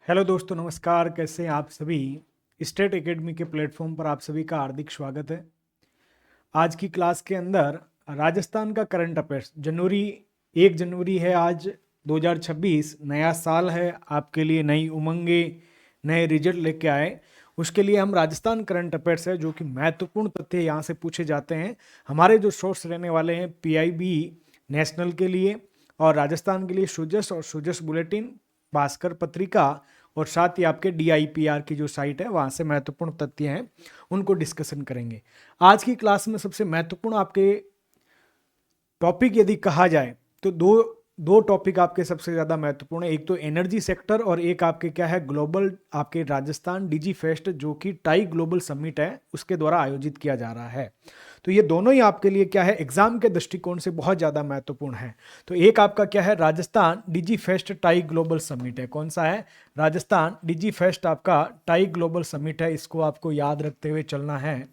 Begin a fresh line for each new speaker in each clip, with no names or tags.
Hello दोस्तों, नमस्कार। कैसे हैं आप सभी। स्टेट एकेडमी के प्लेटफॉर्म पर आप सभी का हार्दिक स्वागत है। आज की क्लास के अंदर राजस्थान का करंट अफेयर्स जनवरी 1 जनवरी है आज 2026। नया साल है, आपके लिए नई उमंगे, नए रिजल्ट लेके आए। उसके लिए हम राजस्थान करंट अफेयर्स है जो कि महत्वपूर्ण तथ्य यहाँ से पूछे जाते हैं। हमारे जो सोर्स रहने वाले हैं पीआईबी नेशनल के लिए और राजस्थान के लिए सुजस और सुजस बुलेटिन, भास्कर पत्रिका और साथ ही आपके डीआईपीआर की जो साइट है वहाँ से महत्वपूर्ण तथ्य हैं उनको डिस्कशन करेंगे। आज की क्लास में सबसे महत्वपूर्ण आपके टॉपिक यदि कहा जाए तो दो दो टॉपिक आपके सबसे ज़्यादा महत्वपूर्ण है। एक तो एनर्जी सेक्टर और एक आपके क्या है ग्लोबल आपके राजस्थान डिजी फेस्ट जो कि टाई ग्लोबल समिट है उसके द्वारा आयोजित किया जा रहा है। तो ये दोनों ही आपके लिए क्या है एग्जाम के दृष्टिकोण से बहुत ज़्यादा महत्वपूर्ण है। तो एक आपका क्या है Rajasthan digi fest tie global summit है। कौन सा है? राजस्थान डिजी फेस्ट आपका टाई ग्लोबल समिट है। इसको आपको याद रखते हुए चलना है।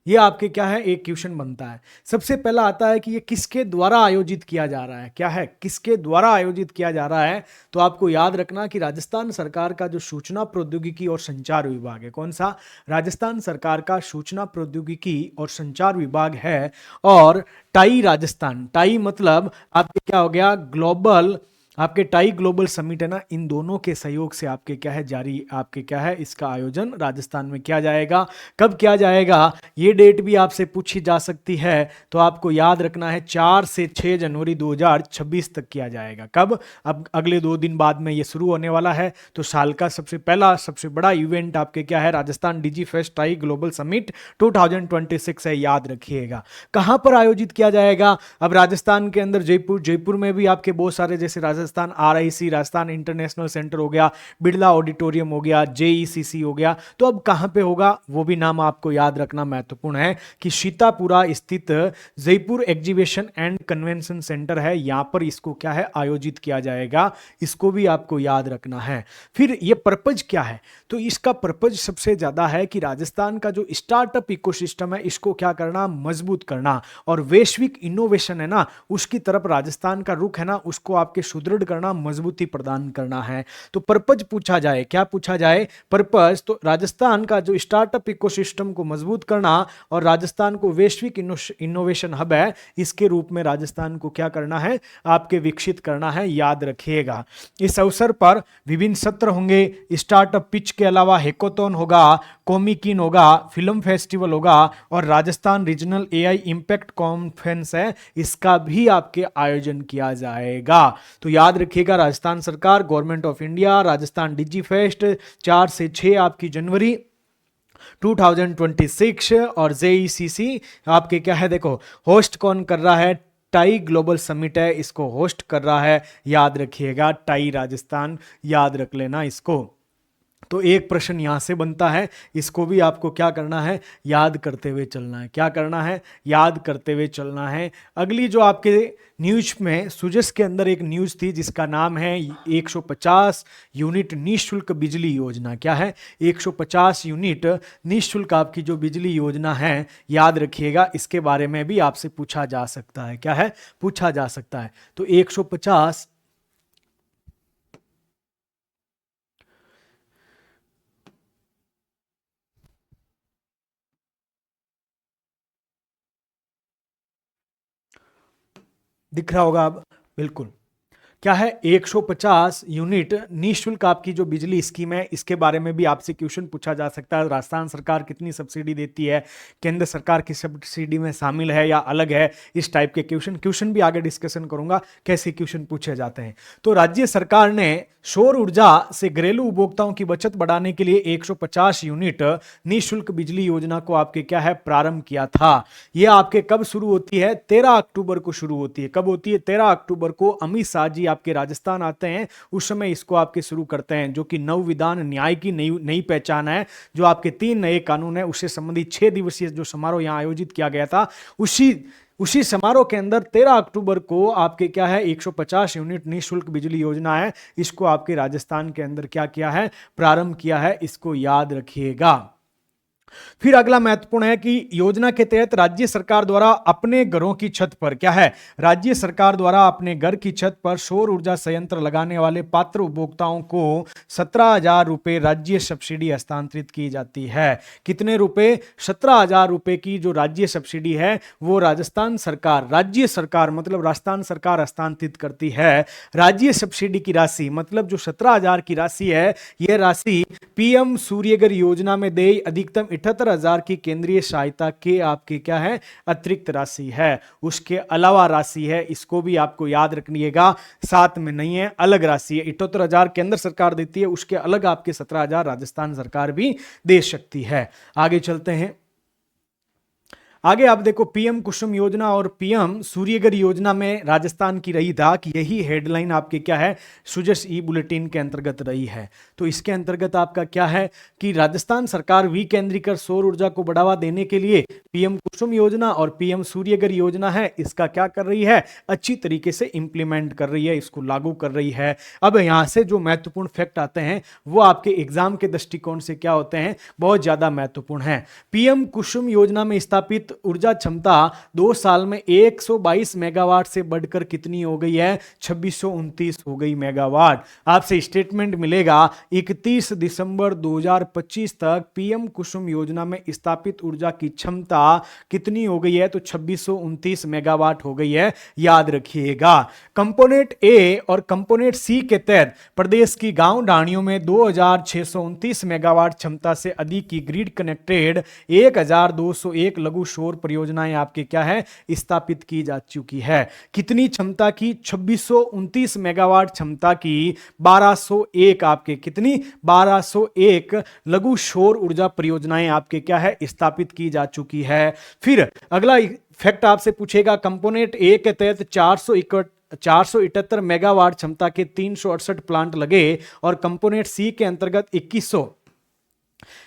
ये आपके क्या है एक क्वेश्चन बनता है। सबसे पहला आता है कि ये किसके द्वारा आयोजित किया जा रहा है। क्या है? किसके द्वारा आयोजित किया जा रहा है? तो आपको याद रखना कि राजस्थान सरकार का जो सूचना प्रौद्योगिकी और संचार विभाग है। कौन सा? राजस्थान सरकार का सूचना प्रौद्योगिकी और संचार विभाग है। और टाई राजस्थान, टाई मतलब आपके क्या हो गया ग्लोबल, आपके टाई ग्लोबल समिट है ना, इन दोनों के सहयोग से आपके क्या है जारी आपके क्या है इसका आयोजन राजस्थान में किया जाएगा। कब किया जाएगा ये डेट भी आपसे पूछी जा सकती है। तो आपको याद रखना है 4 से 6 जनवरी 2026 तक किया जाएगा। कब? अब अगले 2 दिन बाद में ये शुरू होने वाला है। तो साल का सबसे पहला सबसे बड़ा इवेंट आपके क्या है Rajasthan digi fest tie global summit 2026 है, याद रखिएगा। कहां पर आयोजित किया जाएगा? अब राजस्थान के अंदर जयपुर में भी आपके बहुत सारे जैसे Rajasthan RIC, Rajasthan international centre हो गया, बिरला ऑडिटोरियम हो गया, जेईसीसी हो गया। तो अब कहां पे होगा वो भी नाम आपको याद रखना महत्वपूर्ण है कि सीतापुरा स्थित Jaipur exhibition and convention centre है, यहां पर इसको क्या है आयोजित किया जाएगा। इसको भी आपको याद रखना है। फिर ये पर्पज क्या है? तो इसका पर्पज सबसे ज्यादा है कि राजस्थान का जो स्टार्टअप इकोसिस्टम है इसको क्या करना, मजबूत करना, और वैश्विक इनोवेशन है ना उसकी तरफ राजस्थान का रुख है ना उसको आपके सुदृढ़ करना, मजबूती प्रदान करना है। तो पर्पज पूछा जाए, क्या पूछा जाए? पर्पज तो राजस्थान का जो स्टार्टअप इकोसिस्टम को मजबूत करना और राजस्थान को वैश्विक इनोवेशन हब है इसके रूप में राजस्थान को क्या करना है आपके विकसित करना है, याद रखिएगा। इस अवसर पर विभिन्न सत्र होंगे। स्टार्टअप पिच के अलावा हैकाथॉन होगा, कॉमिकिन होगा, फिल्म फेस्टिवल होगा और Rajasthan regional AI impact conference है इसका भी आपके आयोजन किया जाएगा। तो याद रखिएगा राजस्थान सरकार, government of India, Rajasthan digi fest 4 से 6 आपकी जनवरी 2026 और जेईसीसी आपके क्या है देखो होस्ट कौन कर रहा है? टाई ग्लोबल समिट है, इसको होस्ट कर रहा है, याद रखिएगा टाई राजस्थान, याद रख लेना इसको। तो एक प्रश्न यहां से बनता है, इसको भी आपको क्या करना है याद करते हुए चलना है। क्या करना है? याद करते हुए चलना है। अगली जो आपके न्यूज में सुजस के अंदर एक न्यूज थी जिसका नाम है 150 यूनिट निःशुल्क बिजली योजना। क्या है? 150 यूनिट निःशुल्क आपकी जो बिजली योजना है, याद रखिएगा इसके बारे में भी आपसे पूछा जा सकता है। क्या है? पूछा जा सकता है। तो 150 दिख रहा होगा अब? बिल्कुल। क्या है? 150 यूनिट निःशुल्क आपकी जो बिजली स्कीम है इसके बारे में भी आपसे क्वेश्चन पूछा जा सकता है। राजस्थान सरकार कितनी सब्सिडी देती है, केंद्र सरकार की सब्सिडी में शामिल है या अलग है, इस टाइप के क्वेश्चन भी आगे डिस्कशन करूंगा कैसे क्वेश्चन पूछे जाते हैं। तो राज्य सरकार ने सौर ऊर्जा से घरेलू उपभोक्ताओं की बचत बढ़ाने के लिए 150 यूनिट निःशुल्क बिजली योजना को आपके क्या है प्रारंभ किया था। यह आपके कब शुरू होती है? 13 अक्टूबर को शुरू होती है। कब होती है? 13 अक्टूबर को अमित शाह जी आपके राजस्थान आते हैं, उस समय इसको आपके शुरू करते हैं, जो कि नव विधान न्याय की नई पहचान है। जो आपके 3 नए कानून है उससे संबंधित 6 दिवसीय जो समारोह यहां आयोजित किया गया था, उसी समारोह के अंदर 13 अक्टूबर को आपके क्या है 150 यूनिट निःशुल्क बिजली योजना है, इसको आपके राजस्थान के अंदर क्या किया है प्रारंभ किया है, इसको याद रखिएगा। फिर अगला महत्वपूर्ण है कि योजना के तहत राज्य सरकार द्वारा अपने घरों की छत पर, क्या है, राज्य सरकार द्वारा अपने घर की छत पर सौर ऊर्जा संयंत्र लगाने वाले पात्र उपभोक्ताओं को 17,000 रुपए राज्य सब्सिडी हस्तांतरित की जाती है। कितने रुपए? 17,000 रुपए की जो राज्य सब्सिडी है वो राजस्थान सरकार, राज्य सरकार मतलब राजस्थान सरकार हस्तांतरित करती है। राज्य सब्सिडी की राशि मतलब जो 17,000 की राशि है, यह राशि पीएम सूर्यघर योजना में देय अधिकतम 78,000 की केंद्रीय सहायता के आपकी क्या है, अतिरिक्त राशि है। उसके अलावा राशि है, इसको भी आपको याद रखिएगा, साथ में नहीं है, अलग राशि है। 78,000 केंद्र सरकार देती है, उसके अलग आपके 17,000 राजस्थान सरकार भी दे सकती है। आगे चलते हैं। आगे आप देखो, पीएम कुसुम योजना और पीएम सूर्यघर योजना में राजस्थान की रही धाक, यही हेडलाइन आपके क्या है, सुजस ई बुलेटिन के अंतर्गत रही है। तो इसके अंतर्गत आपका क्या है कि राजस्थान सरकार विकेंद्रीकृत सौर ऊर्जा को बढ़ावा देने के लिए पीएम कुसुम योजना और पीएम सूर्यघर योजना है, इसका क्या कर रही है, अच्छी तरीके से इंप्लीमेंट कर रही है, इसको लागू कर रही है। अब यहां से जो महत्वपूर्ण फैक्ट आते हैं वो आपके एग्जाम के दृष्टिकोण से क्या होते हैं, बहुत ज्यादा महत्वपूर्ण है। पीएम कुसुम योजना में स्थापित ऊर्जा क्षमता 2 साल में 122 मेगावाट से बढ़कर कितनी हो गई है, 2629 हो गई मेगावाट। आपसे स्टेटमेंट मिलेगा 31 दिसंबर 2025 तक पीएम कुसुम योजना में स्थापित ऊर्जा की क्षमता कितनी हो गई है, तो 2629 मेगावाट हो गई है, याद रखिएगा। कंपोनेंट ए और कंपोनेंट सी के तहत प्रदेश की गांव ढाणियों में 2629 मेगावाट क्षमता से अधिक की ग्रिड कनेक्टेड 1201 लघु सौर परियोजनाएं आपके क्या है, स्थापित की जा चुकी है। कितनी क्षमता की, 2629 मेगावाट क्षमता की 1201 आपके कितनी, 1201 लघु सौर ऊर्जा परियोजनाएं आपके क्या है, स्थापित की जा चुकी है। फिर अगला फैक्ट आपसे पूछेगा, कंपोनेंट ए के तहत 478 मेगावाट क्षमता के 368 प्लांट लगे और कंपोनेंट सी के अंतर्गत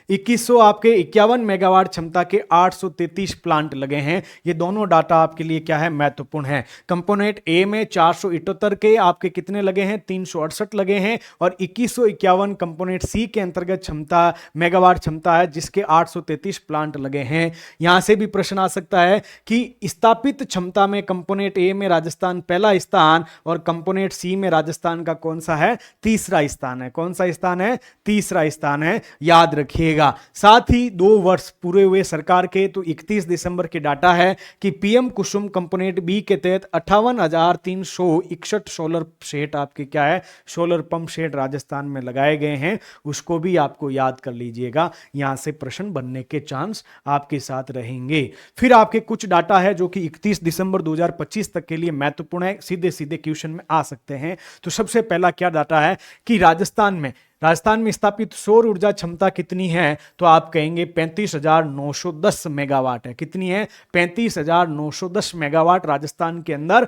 2100 आपके 51 मेगावाट क्षमता के 833 प्लांट लगे हैं। ये दोनों डाटा आपके लिए क्या है, महत्वपूर्ण है। कंपोनेंट ए में 478 के आपके कितने लगे हैं, 368 लगे हैं, और 2151 कंपोनेंट सी के अंतर्गत क्षमता मेगावाट क्षमता है जिसके 833 प्लांट लगे हैं। यहां से भी प्रश्न आ सकता है कि स्थापित क्षमता में कंपोनेंट ए में राजस्थान पहला स्थान और कंपोनेंट सी में राजस्थान का कौन सा है, तीसरा स्थान है। कौन सा स्थान है, तीसरा स्थान है, याद रखिएगा। साथ ही 2 वर्ष पूरे हुए सरकार के, तो 31 दिसंबर के डाटा है कि पीएम कुसुम कंपोनेंट बी के तहत 58,361 सोलर सेट आपके क्या है, सोलर पंप सेट राजस्थान में लगाए गए हैं। उसको भी आपको याद कर लीजिएगा, यहां से प्रश्न बनने के चांस आपके साथ रहेंगे। फिर आपके कुछ डाटा है जो कि 31 दिसंबर 2025 तक के लिए महत्वपूर्ण है, सीधे सीधे क्वेश्चन में आ सकते हैं। तो सबसे पहला क्या डाटा है कि राजस्थान में स्थापित सौर ऊर्जा क्षमता कितनी है, तो आप कहेंगे 35,910 मेगावाट है। कितनी है, 35,910 मेगावाट राजस्थान के अंदर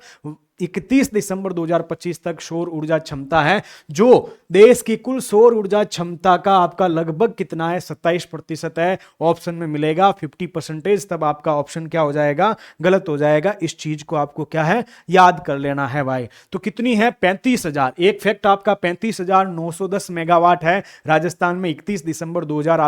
31 दिसंबर 2025 तक सौर ऊर्जा क्षमता है, जो देश की कुल सौर ऊर्जा क्षमता का आपका लगभग कितना है, 27% है। ऑप्शन में मिलेगा 50%, तब आपका ऑप्शन क्या हो जाएगा, गलत हो जाएगा। इस चीज को आपको क्या है, याद कर लेना है भाई। तो कितनी है, 35,000। एक फैक्ट आपका 35,910 मेगावाट है राजस्थान में 31 दिसंबर 2000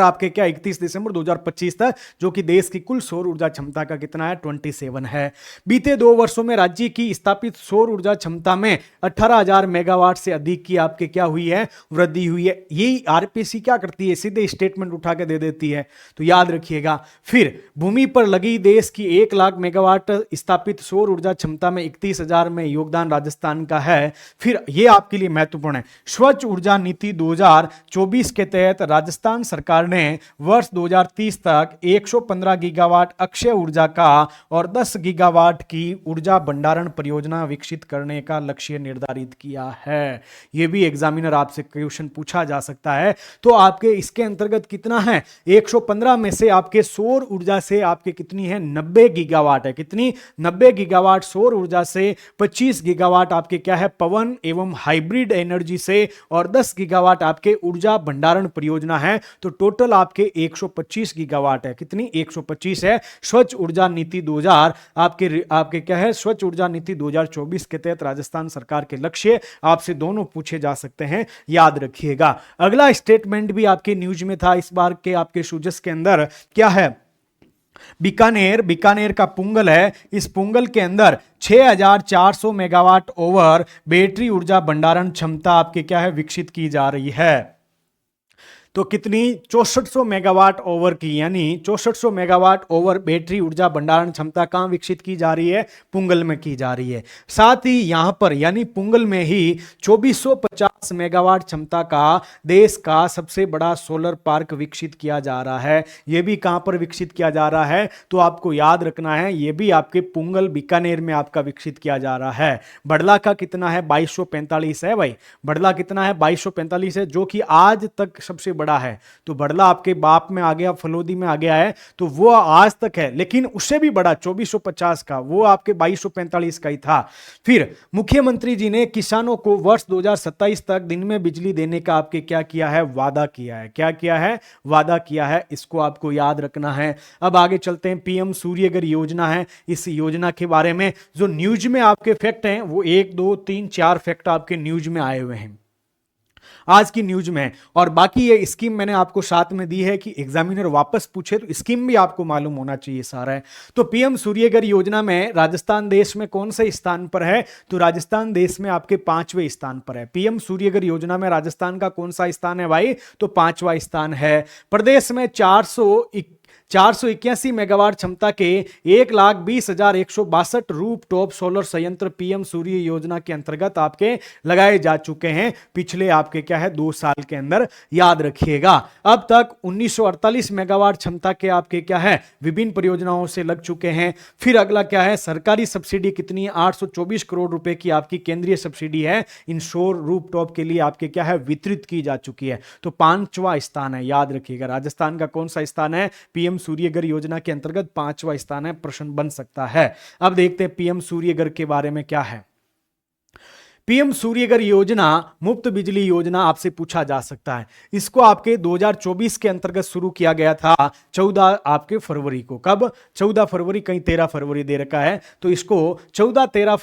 आपके क्या 31 दिसंबर 2025 तक, जो कि देश की कुल सौर ऊर्जा क्षमता का कितना है, 27 है। बीते 2 वर्षों में राज्य की स्थापित सौर ऊर्जा क्षमता में 18,000 मेगावाट से अधिक की आपके क्या हुई है, वृद्धि हुई है। यही आरपीसी क्या करती है, सीधे स्टेटमेंट उठा के दे देती है, तो याद रखिएगा। फिर भूमि पर लगी देश की 1 लाख मेगावाट स्थापित सौर ऊर्जा क्षमता में 31,000 में योगदान राजस्थान का है। फिर यह आपके लिए महत्वपूर्ण है, स्वच्छ ऊर्जा नीति 2024 के तहत राजस्थान सरकार ने वर्ष 2030 तक 115 गीगावाट अक्षय ऊर्जा का और 10 गीगावाट की ऊर्जा भंडारण परियोजना विकसित करने का लक्ष्य निर्धारित किया है। यह भी एग्जामिनर आपसे क्वेश्चन पूछा जा सकता है। तो आपके इसके अंतर्गत कितना है, 115 में से आपके सौर ऊर्जा से आपके कितनी है, 90 गीगावाट है। कितनी, 90 गीगावाट सौर ऊर्जा से, 25 गीगावाट आपके क्या है, पवन एवं हाइब्रिड एनर्जी से, और 10 गीगावाट आपके ऊर्जा भंडारण परियोजना योजना है तो टोटल आपके 125 गीगावाट है। कितनी? 125 है। स्वच्छ ऊर्जा नीति 2000 आपके क्या है, स्वच्छ ऊर्जा नीति 2024 के तहत राजस्थान सरकार के लक्ष्य आपसे दोनों पूछे जा सकते हैं, याद रखिएगा। अगला स्टेटमेंट भी आपके न्यूज में था इस बार के आपके सूजस के अंदर, क्या है? बीकानेर का पुंगल है। इस पुंगल के अंदर 6400 मेगावाट ओवर बैटरी ऊर्जा भंडारण क्षमता आपके क्या है, विकसित की जा रही है। तो कितनी? 6400 मेगावाट ओवर की, यानी 6400 मेगावाट ओवर बैटरी ऊर्जा भंडारण क्षमता कहां विकसित की जा रही है? पुंगल में की जा रही है। साथ ही यहां पर यानी पुंगल में ही 2450 मेगावाट क्षमता का देश का सबसे बड़ा सोलर पार्क विकसित किया जा रहा है। यह भी कहां पर विकसित किया जा रहा है? तो आपको याद रखना है, यह भी आपके पुंगल बीकानेर में आपका विकसित किया जा रहा है। बड़ला का कितना है? 2245 है भाई। बड़ला कितना है? 2245 है, जो कि आज तक सबसे बड़ा है। तो बड़ला आपके बाप में आ गया, फलोदी में आ गया है, तो वो आज तक है। लेकिन उससे भी बड़ा 2450 का, वो आपके 2245 का ही था। फिर मुख्यमंत्री जी ने किसानों को वर्ष 2027 तक दिन में बिजली देने का आपके क्या किया है? वादा किया है। क्या किया है? वादा किया है। इसको आपको याद रखना है। अब आगे चलते हैं। पीएम सूर्यघर योजना है। इस योजना के बारे में जो न्यूज में आपके फैक्ट हैं वो 1 2 3 4 फैक्ट आपके न्यूज में आए हुए हैं आज की न्यूज में। और बाकी ये स्कीम मैंने आपको साथ में दी है कि एग्जामिनर वापस पूछे तो स्कीम भी आपको मालूम होना चाहिए सारा है। तो पीएम सूर्यघर योजना में राजस्थान देश में कौन से स्थान पर है? तो राजस्थान देश में आपके 5वें स्थान पर है। पीएम सूर्यघर योजना में राजस्थान का कौन सा स्थान है भाई? तो 5वां स्थान है। प्रदेश में 481 मेगावाट क्षमता के 1,20,162 रूफ टॉप सोलर संयंत्र पीएम सूर्य योजना के अंतर्गत आपके लगाए जा चुके हैं पिछले आपके क्या है 2 साल के अंदर, याद रखिएगा। अब तक 1948 मेगावाट क्षमता के आपके क्या है विभिन्न परियोजनाओं से लग चुके हैं। फिर अगला क्या है? सरकारी सब्सिडी कितनी है? 824 करोड़ रुपए की आपकी केंद्रीय सब्सिडी है इन सौर रूफ टॉप के लिए आपके क्या है वितरित की जा चुकी है। तो 5वां स्थान है, याद रखिएगा। राजस्थान का कौन सा स्थान है? पीएम सूर्यघर योजना के अंतर्गत 5वां स्थान है। प्रश्न बन सकता है। अब देखते हैं पीएम सूर्यघर के बारे में क्या है। पीएम सूर्यघर योजना मुफ्त बिजली योजना आपसे पूछा जा सकता है। इसको आपके 2024 के अंतर्गत शुरू किया गया था 14 आपके फरवरी को। कब? 14 फरवरी, कहीं 13 फरवरी दे रखा है, तो इसको 14 14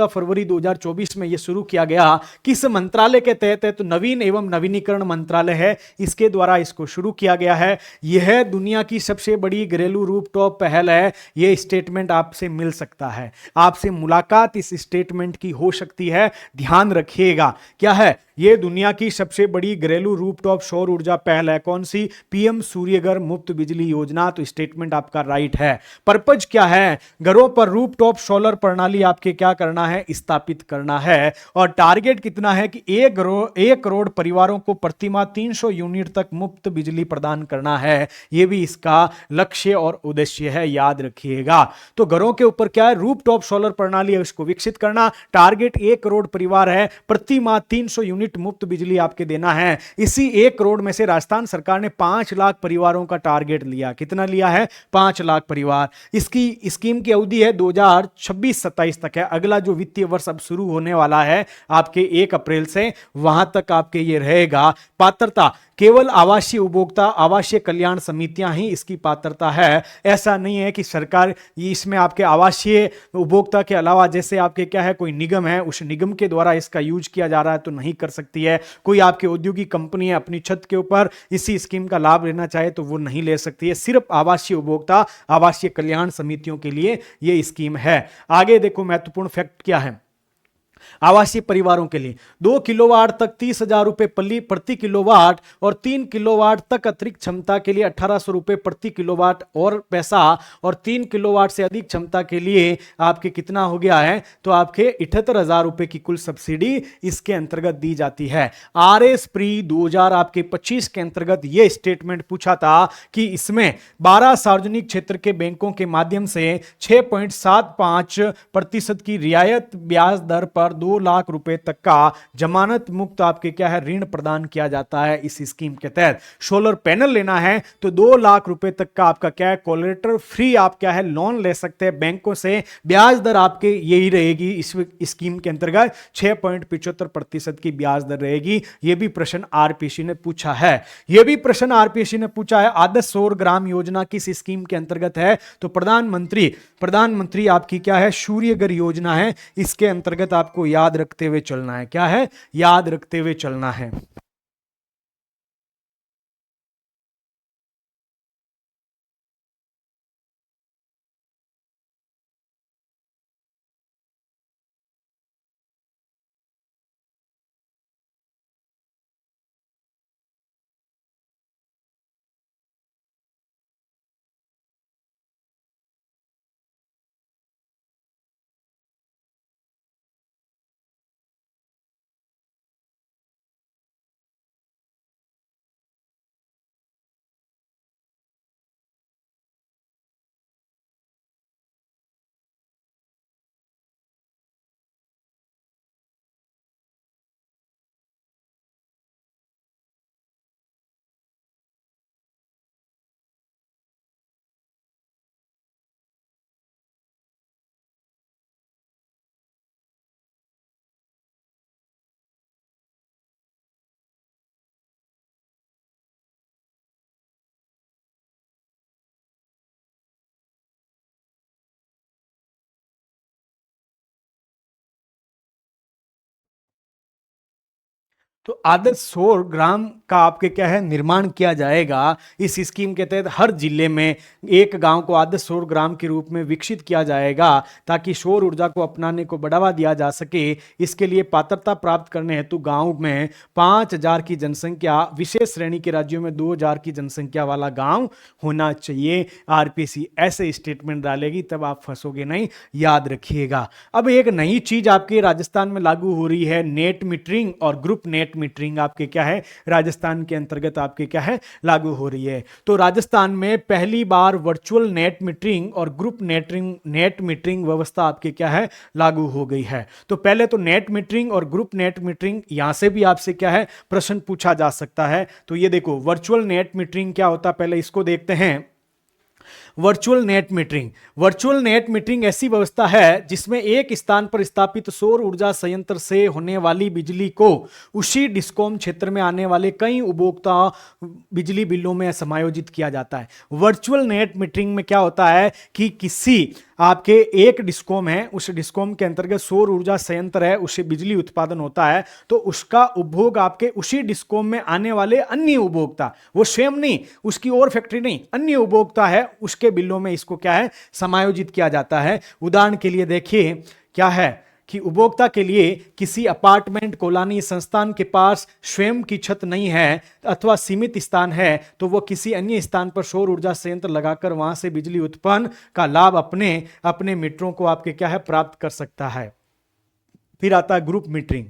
फरवरी 2024 में यह शुरू किया गया। किस मंत्रालय के तहत है? तो नवीन एवं नवीनीकरण मंत्रालय है, इसके द्वारा इसको शुरू किया गया है। यह दुनिया की सबसे बड़ी घरेलू रूफटॉप पहल है। यह स्टेटमेंट आपसे मिल सकता है, आपसे मुलाकात इस स्टेटमेंट की हो सकती है। ध्यान रखिएगा। क्या है? यह दुनिया की सबसे बड़ी घरेलू रूफटॉप सौर ऊर्जा पहल है। कौन सी? पीएम सूर्यघर मुफ्त बिजली योजना। तो स्टेटमेंट आपका राइट है। पर्पज क्या है? घरों पर रूफटॉप सोलर प्रणाली आपके क्या करना है? स्थापित करना है। और टारगेट कितना है कि 1 करोड़ परिवारों को प्रतिमाह 300 यूनिट तक मुफ्त बिजली प्रदान करना है। यह भी इसका लक्ष्य और उद्देश्य है, याद रखिएगा। तो घरों के ऊपर क्या है? रूफटॉप सोलर प्रणाली है, उसको विकसित करना। टारगेट 1 करोड़ परिवार है, प्रतिमाह 300 यूनिट मुफ्त बिजली आपके देना है। इसी 1 करोड़ में से राजस्थान सरकार ने 5 लाख परिवारों का टारगेट लिया। कितना लिया है? 5 लाख परिवार। इसकी स्कीम की अवधि है 2026-27 तक है। अगला जो वित्तीय वर्ष अब शुरू होने वाला है आपके 1 अप्रैल से, वहां तक आपके ये रहेगा। पात्रता केवल आवासीय उपभोक्ता आवासीय कल्याण समितियां ही इसकी पात्रता है। ऐसा नहीं है कि सरकार इसमें आपके आवासीय उपभोक्ता के अलावा जैसे आपके क्या है कोई निगम है, उस निगम के द्वारा इसका यूज किया जा रहा है तो नहीं कर सकती है। कोई आपकी औद्योगिक कंपनी है अपनी छत के ऊपर इसी स्कीम का लाभ लेना चाहे तो वो नहीं ले सकती है। सिर्फ आवासीय उपभोक्ता आवासीय कल्याण समितियों के लिए यह स्कीम है। आगे देखो महत्वपूर्ण फैक्ट क्या है आवासीय परिवारों के लिए। 2 किलोवाट तक 30,000 रुपए प्रति किलोवाट और 3 किलोवाट तक अतिरिक्त क्षमता के लिए 1,800 रुपए प्रति किलोवाट और पैसा, और 3 किलोवाट से अधिक क्षमता के लिए आपके कितना हो गया है? तो आपके 78,000 रुपए की कुल सब्सिडी इसके अंतर्गत दी जाती है। RS प्री 2025 के अंतर्गत यह स्टेटमेंट पूछा था कि इसमें 12 सार्वजनिक क्षेत्र के बैंकों के माध्यम से 6.75% की रियायत ब्याज दर पर अनुसार 2 लाख रुपए तक का जमानत मुक्त आपके क्या है ऋण प्रदान किया जाता है इस स्कीम के तहत। सोलर पैनल लेना है तो 2 लाख रुपए तक का आपका क्या है कोलेटरल फ्री आप क्या है लोन ले सकते हैं बैंकों से। ब्याज दर आपके यही रहेगी इस स्कीम के अंतर्गत 6.75% की ब्याज दर रहेगी। यह भी प्रश्न आरपीएससी ने पूछा है। यह भी प्रश्न आरपीएससी ने पूछा है आदर्श सौर ग्राम योजना किस स्कीम के अंतर्गत है, तो प्रधानमंत्री आपकी क्या है सूर्य घर योजना है। इसके अंतर्गत आपको याद रखते हुए चलना है, क्या है याद रखते हुए चलना है। तो आदर्श सौर ग्राम का आपके क्या है निर्माण किया जाएगा इस स्कीम के तहत। हर जिले में एक गांव को आदर्श सौर ग्राम के रूप में विकसित किया जाएगा ताकि सौर ऊर्जा को अपनाने को बढ़ावा दिया जा सके। इसके लिए पात्रता प्राप्त करने हेतु गांव में 5,000 की जनसंख्या, विशेष श्रेणी के राज्यों में 2,000 की जनसंख्या वाला गांव होना चाहिए। आरपीएससी ऐसे स्टेटमेंट डालेगी तब आप फंसोगे नहीं, याद रखिएगा। अब एक नई चीज आपके राजस्थान में लागू हो रही है, नेट मीटरिंग और ग्रुप नेट मीटरिंग आपके क्या है राजस्थान के अंतर्गत आपके क्या है लागू हो रही है। तो राजस्थान में पहली बार वर्चुअल नेट मीटरिंग और ग्रुप नेट मीटरिंग व्यवस्था आपके क्या है लागू हो गई है। तो पहले तो नेट मीटरिंग और ग्रुप नेट मीटरिंग यहां से भी आपसे क्या है प्रश्न पूछा जा सकता है। तो ये देखो वर्चुअल नेट मीटरिंग क्या होता है, पहले इसको देखते हैं। वर्चुअल नेट मीटरिंग ऐसी व्यवस्था है जिसमें एक स्थान पर स्थापित सौर ऊर्जा संयंत्र से होने वाली बिजली को उसी डिस्कॉम क्षेत्र में आने वाले कई उपभोक्ता बिजली बिलों में समायोजित किया जाता है। वर्चुअल नेट मीटरिंग में क्या होता है कि किसी आपके एक डिस्कॉम है, उस डिस्कॉम के अंतर्गत सौर ऊर्जा संयंत्र है, उससे बिजली उत्पादन होता है, तो उसका उपभोग आपके उसी डिस्कॉम में आने वाले अन्य उपभोक्ता, वो स्वयं नहीं, उसकी और फैक्ट्री नहीं, अन्य उपभोक्ता है, उसके बिलों में इसको क्या है समायोजित किया जाता है। उदाहरण के लिए देखिए क्या है कि उपभोक्ता के लिए किसी अपार्टमेंट कॉलोनी संस्थान के पास स्वयं की छत नहीं है अथवा सीमित स्थान है, तो वो किसी अन्य स्थान पर सौर ऊर्जा संयंत्र लगाकर वहां से बिजली उत्पन्न का लाभ अपने मीटरों को आपके क्या है प्राप्त कर सकता है। फिर आता है ग्रुप मीटरिंग।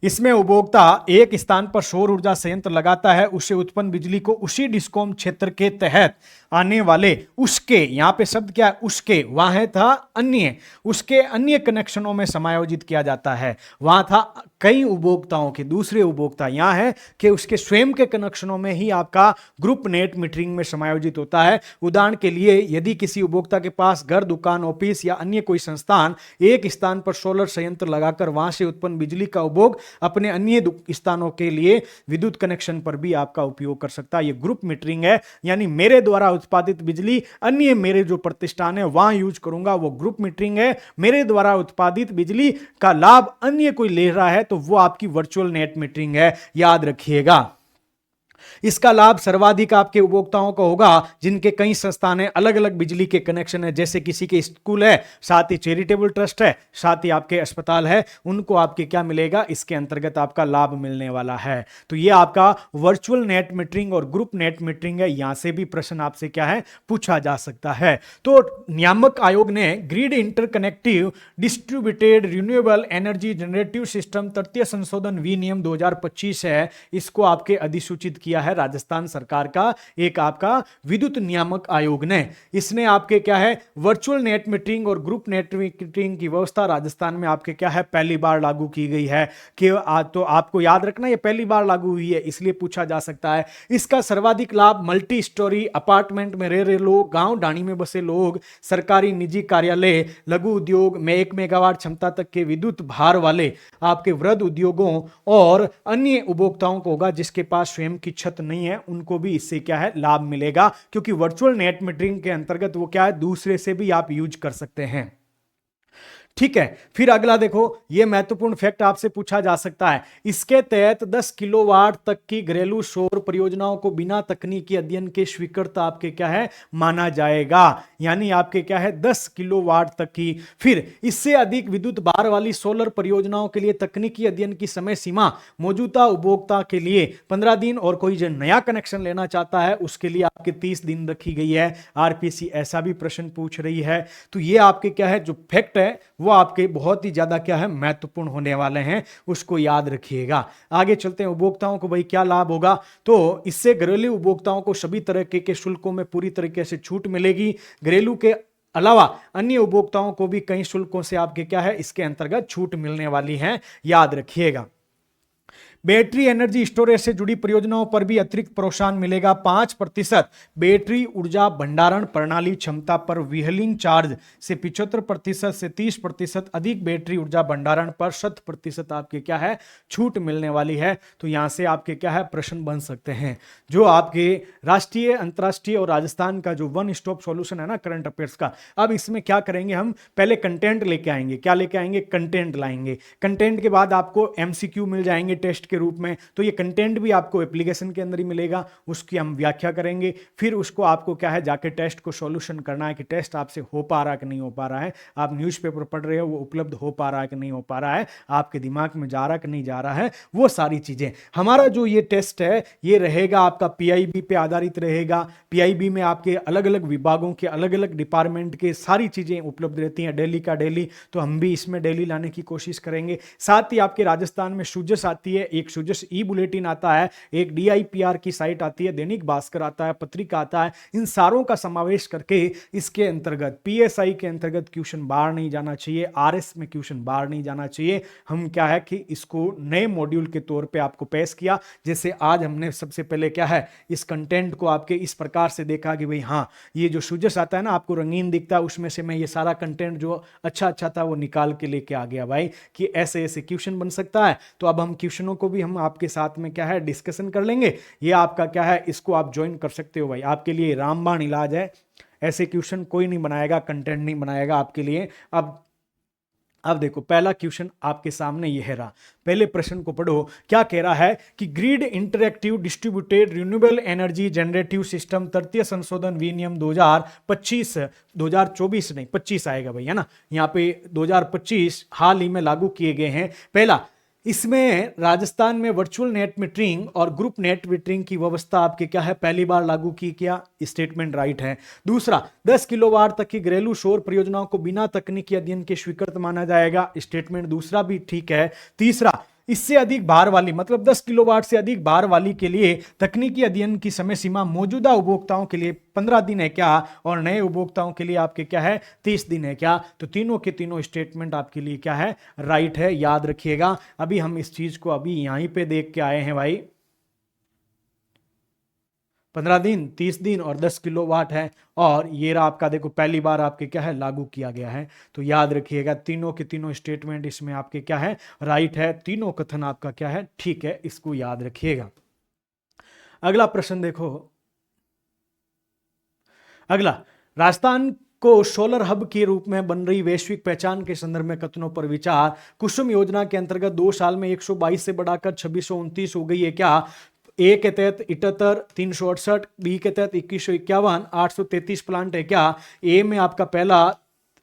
इसमें उपभोक्ता एक स्थान पर सौर ऊर्जा संयंत्र लगाता है, उससे उत्पन्न बिजली को उसी डिस्कॉम क्षेत्र के तहत आने वाले उसके, यहां पे शब्द क्या है उसके, वहां था अन्य, उसके अन्य कनेक्शनों में समायोजित किया जाता है। वहां था कई उपभोक्ताओं के, दूसरे उपभोक्ता, यहां है कि उसके स्वयं के कनेक्शनों में ही आपका ग्रुप नेट मीटरिंग में समायोजित होता है। उदाहरण के लिए यदि किसी उपभोक्ता के पास घर, दुकान, ऑफिस या अन्य कोई संस्थान एक स्थान पर सोलर संयंत्र लगाकर वहां से उत्पन्न बिजली का उपभोग अपने अन्य स्थानों के लिए विद्युत कनेक्शन पर भी आपका उपयोग कर सकता है। यह ग्रुप मीटरिंग है, यानी मेरे द्वारा उत्पादित बिजली अन्य मेरे जो प्रतिष्ठान है वहां यूज करूंगा, वो ग्रुप मीटरिंग है। मेरे द्वारा उत्पादित बिजली का लाभ अन्य कोई ले रहा है तो वो आपकी वर्चुअल नेट मीटरिंग है, याद रखिएगा। इसका लाभ सर्वाधिक आपके उपभोक्ताओं को होगा जिनके कई संस्थान है, अलग अलग बिजली के कनेक्शन है, जैसे किसी के स्कूल है, साथ ही चैरिटेबल ट्रस्ट है, साथ ही आपके अस्पताल है, उनको आपके क्या मिलेगा, इसके अंतर्गत आपका लाभ मिलने वाला है। तो ये आपका वर्चुअल नेट मीटरिंग और ग्रुप नेट मीटरिंग है, यहां से भी प्रश्न आपसे क्या है पूछा जा सकता है। तो नियामक आयोग ने grid interconnective distributed renewable energy generative system तृतीय संशोधन विनियम 2025 है, इसको आपके अधिसूचित किया किया है राजस्थान सरकार का एक आपका विद्युत नियामक आयोग ने। इसने आपके क्या है वर्चुअल नेट मीटरिंग और ग्रुप नेट मीटरिंग की व्यवस्था राजस्थान में आपके क्या है पहली बार लागू की गई है। कि तो आपको याद रखना ये पहली बार लागू हुई है, इसलिए पूछा जा सकता है। इसका सर्वाधिक लाभ मल्टी स्टोरी अपार्टमेंट में रह रहे लोग, गांव ढाणी में बसे लोग, सरकारी निजी कार्यालय, लघु उद्योग में 1 मेगावाट क्षमता तक के विद्युत भार वाले आपके वृहद उद्योगों और अन्य उपभोक्ताओं को होगा। जिसके पास स्वयं की छत नहीं है उनको भी इससे क्या है लाभ मिलेगा, क्योंकि वर्चुअल नेट मीटरिंग के अंतर्गत वो क्या है दूसरे से भी आप यूज कर सकते हैं। ठीक है, फिर अगला देखो, यह महत्वपूर्ण फैक्ट आपसे पूछा जा सकता है। इसके तहत 10 किलोवाट तक की घरेलू सौर परियोजनाओं को बिना तकनीकी अध्ययन के स्वीकृत आपके क्या है माना जाएगा। यानी आपके क्या है 10 किलोवाट तक की। फिर इससे अधिक विद्युत भार वाली सोलर परियोजनाओं के लिए तकनीकी अध्ययन की समय सीमा मौजूदा उपभोक्ता के लिए 15 दिन और कोई जो नया कनेक्शन लेना चाहता है उसके लिए आपके 30 दिन रखी गई है। आरपीसी ऐसा भी प्रश्न पूछ रही है। तो ये आपके क्या है जो फैक्ट है वो आपके बहुत ही ज्यादा क्या है महत्वपूर्ण होने वाले हैं, उसको याद रखिएगा। आगे चलते हैं, उपभोक्ताओं को भाई क्या लाभ होगा। तो इससे घरेलू उपभोक्ताओं को सभी तरह के शुल्कों में पूरी तरीके से छूट मिलेगी। घरेलू के अलावा अन्य उपभोक्ताओं को भी कई शुल्कों से आपके क्या है इसके अंतर्गत छूट मिलने वाली है, याद रखिएगा। बैटरी एनर्जी स्टोरेज से जुड़ी परियोजनाओं पर भी अतिरिक्त प्रोत्साहन मिलेगा। 5% बैटरी ऊर्जा भंडारण प्रणाली क्षमता पर व्हीलिंग चार्ज से 75% से 30% अधिक बैटरी ऊर्जा भंडारण पर 100% आपके क्या है छूट मिलने वाली है। तो यहां से आपके क्या है प्रश्न बन सकते हैं जो आपके राष्ट्रीय, अंतरराष्ट्रीय और राजस्थान का जो वन स्टॉप सॉल्यूशन है ना करंट अफेयर्स का। अब इसमें क्या करेंगे, हम पहले कंटेंट लेके आएंगे। क्या लेके आएंगे? कंटेंट लाएंगे। कंटेंट के बाद आपको एमसीक्यू मिल जाएंगे टेस्ट के रूप में। तो ये कंटेंट भी आपको एप्लीकेशन के अंदर ही मिलेगा, उसकी हम व्याख्या करेंगे। फिर उसको आपको क्या है जाके टेस्ट को सॉल्यूशन करना है कि टेस्ट आपसे हो पा रहा है कि नहीं हो पा रहा है। आप न्यूज़पेपर पढ़ रहे हो वो उपलब्ध हो पा रहा है कि नहीं हो पा रहा है, आपके दिमाग में जा रहा है कि नहीं जा रहा है, वो सारी चीजें। हमारा जो ये टेस्ट है ये रहेगा आपका पीआईबी पे आधारित रहेगा। पीआईबी में आपके अलग अलग विभागों के अलग अलग डिपार्टमेंट के सारी चीजें उपलब्ध रहती हैं, डेली का डेली। तो हम भी इसमें डेली लाने की कोशिश करेंगे। साथ ही आपके राजस्थान में सूजस आती है, एक सूजस ई बुलेटिन आता है, एक डीआईपीआर की साइट आती है, दैनिक भास्कर आता है, पत्रिका आता है। इन सारों का समावेश करके इसके अंतर्गत पीएसआई के अंतर्गत क्वेश्चन बाहर नहीं जाना चाहिए, आरएस में क्वेश्चन बाहर नहीं जाना चाहिए। हम क्या है कि इसको नए मॉड्यूल के तौर पे आपको पेश किया। जैसे आज हमने सबसे पहले क्या है इस कंटेंट को आपके इस प्रकार से देखा कि भाई हाँ ये जो सूजस आता है ना आपको रंगीन दिखता है, उसमें से मैं ये सारा कंटेंट जो अच्छा अच्छा था वो निकाल के लेके आ गया भाई कि ऐसे ऐसे क्वेश्चन बन सकता है। तो अब हम क्वेश्चनों को भी हम आपके साथ में क्या है डिस्कशन कर लेंगे। ये आपका क्या है इसको आप ज्वाइन कर सकते हो भाई, आपके लिए रामबाण इलाज है। ऐसे क्वेश्चन कोई नहीं बनाएगा, कंटेंट नहीं बनाएगा आपके लिए। अब देखो पहला क्वेश्चन आपके सामने ये है रहा। पहले प्रश्न को पढ़ो, क्या कह रहा है कि grid interactive distributed renewable energy generative system तृतीय संशोधन विनियम 2025 2024 नहीं 25 आएगा भाई, है ना। यहाँ पे 2025 हाल ही में लागू किए गए हैं। पहला, इसमें राजस्थान में वर्चुअल नेट मीटरिंग और ग्रुप नेट मीटरिंग की व्यवस्था आपके क्या है पहली बार लागू की, क्या स्टेटमेंट राइट है। दूसरा, 10 किलोवाट तक की घरेलू सौर परियोजनाओं को बिना तकनीकी अध्ययन के स्वीकृत माना जाएगा, स्टेटमेंट दूसरा भी ठीक है। तीसरा, इससे अधिक भार वाली मतलब 10 किलोवाट से अधिक भार वाली के लिए तकनीकी अध्ययन की समय सीमा मौजूदा उपभोक्ताओं के लिए 15 दिन है क्या, और नए उपभोक्ताओं के लिए आपके क्या है 30 दिन है क्या। तो तीनों के तीनों स्टेटमेंट आपके लिए क्या है राइट है, याद रखिएगा। अभी हम इस चीज को अभी यहीं पे देख के आए हैं भाई, 15 दिन, 30 दिन और 10 किलोवाट है। और ये रहा आपका देखो पहली बार आपके क्या है लागू किया गया है। तो याद रखिएगा तीनों के तीनों स्टेटमेंट इसमें आपके क्या है राइट है, तीनों कथन आपका क्या है ठीक है, इसको याद रखिएगा। अगला प्रश्न देखो, अगला, राजस्थान को सोलर हब के रूप में बन रही वैश्विक पहचान के संदर्भ में कथनों पर विचार। कुसुम योजना के अंतर्गत 2 साल में 122 से बढ़ाकर 2629 हो गई है क्या। ए के तहत 78, 368, बी के तहत 2151, 833 प्लांट है क्या। ए में आपका पहला,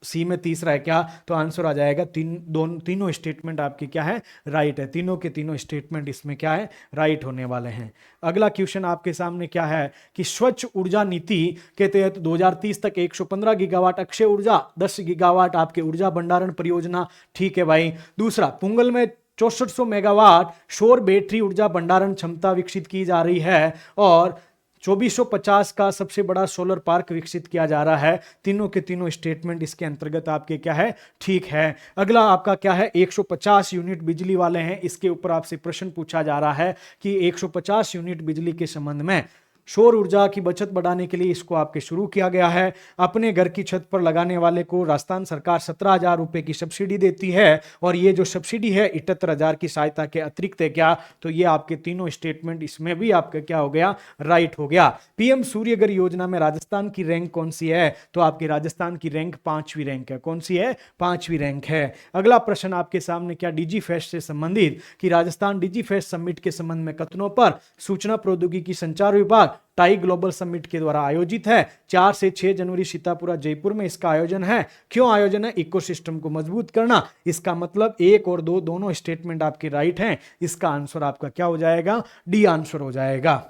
सी में तीसरा है क्या। तो आंसर आ जाएगा तीनों स्टेटमेंट आपके क्या है राइट है, तीनों के तीनों स्टेटमेंट इसमें क्या है राइट होने वाले हैं। अगला क्वेश्चन आपके सामने क्या है कि स्वच्छ ऊर्जा नीति के तहत 2030 तक 115 गीगावाट अक्षय ऊर्जा, 10 गीगावाट आपके ऊर्जा भंडारण परियोजना, ठीक है भाई। दूसरा, पुंगल में 6400 मेगावाट सौर बैटरी ऊर्जा भंडारण क्षमता विकसित की जा रही है और 2450 का सबसे बड़ा सोलर पार्क विकसित किया जा रहा है। तीनों के तीनों स्टेटमेंट इसके अंतर्गत आपके क्या है, ठीक है। अगला आपका क्या है, 150 यूनिट बिजली वाले हैं, इसके ऊपर आपसे प्रश्न पूछा जा रहा है कि 150 यूनिट बिजली के संबंध में सौर ऊर्जा की बचत बढ़ाने के लिए इसको आपके शुरू किया गया है। अपने घर की छत पर लगाने वाले को राजस्थान सरकार 17,000 रुपए की सब्सिडी देती है और ये जो सब्सिडी है 78,000 की सहायता के अतिरिक्त है क्या, तो ये आपके तीनों स्टेटमेंट इसमें भी आपका क्या हो गया, राइट हो गया। पीएम सूर्यघर योजना में राजस्थान की रैंक कौन सी है, तो आपकी राजस्थान की रैंक 5वीं रैंक है। कौन सी है, 5वीं रैंक है। अगला प्रश्न आपके सामने क्या डिजी फेस्ट से संबंधित कि राजस्थान डिजी फेस्ट समिट के संबंध में कथनों पर सूचना प्रौद्योगिकी संचार विभाग टाई ग्लोबल समिट के द्वारा आयोजित है। 4 से 6 जनवरी सीतापुरा जयपुर में इसका आयोजन है। क्यों आयोजन है, इकोसिस्टम को मजबूत करना। इसका मतलब 1 और 2 दोनों स्टेटमेंट आपके राइट हैं। इसका आंसर आपका क्या हो जाएगा, डी आंसर हो जाएगा।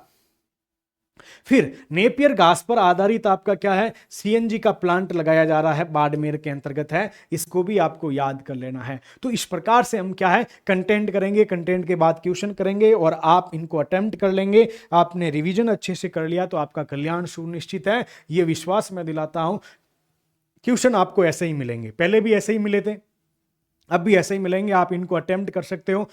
फिर नेपियर घास पर आधारित आपका क्या है, सीएनजी का प्लांट लगाया जा रहा है, बाड़मेर के अंतर्गत है। इसको भी आपको याद कर लेना है। तो इस प्रकार से हम क्या है, कंटेंट करेंगे, कंटेंट के बाद क्वेश्चन करेंगे और आप इनको अटेम्प्ट कर लेंगे। आपने रिवीजन अच्छे से कर लिया तो आपका कल्याण सुनिश्चित है, यह विश्वास मैं दिलाता हूं। क्वेश्चन आपको ऐसे ही मिलेंगे, पहले भी ऐसे ही मिले थे, अब भी ऐसे ही मिलेंगे। आप इनको अटेम्प्ट कर सकते हो,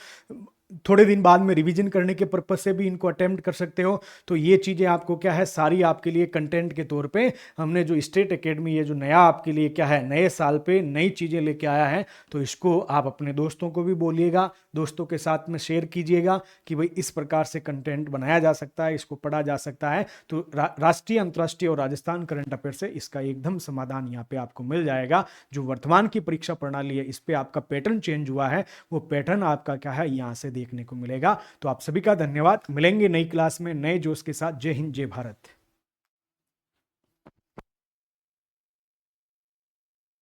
थोड़े दिन बाद में रिवीजन करने के पर्पज से भी इनको अटेम्प्ट कर सकते हो। तो ये चीज़ें आपको क्या है, सारी आपके लिए कंटेंट के तौर पे हमने जो स्टेट एकेडमी ये जो नया आपके लिए क्या है, नए साल पे नई चीज़ें लेके आया है, तो इसको आप अपने दोस्तों को भी बोलिएगा, दोस्तों के साथ में शेयर कीजिएगा कि भाई इस प्रकार से कंटेंट बनाया जा सकता है, इसको पढ़ा जा सकता है। तो राष्ट्रीय, अंतर्राष्ट्रीय और राजस्थान करंट अफेयर से इसका एकदम समाधान यहाँ पे आपको मिल जाएगा। जो वर्तमान की परीक्षा प्रणाली है, इस पे आपका पैटर्न चेंज हुआ है, वो पैटर्न आपका क्या है, यहाँ से देखने को मिलेगा। तो आप सभी का धन्यवाद। मिलेंगे नई क्लास में नए जोश के साथ। जय हिंद, जय भारत।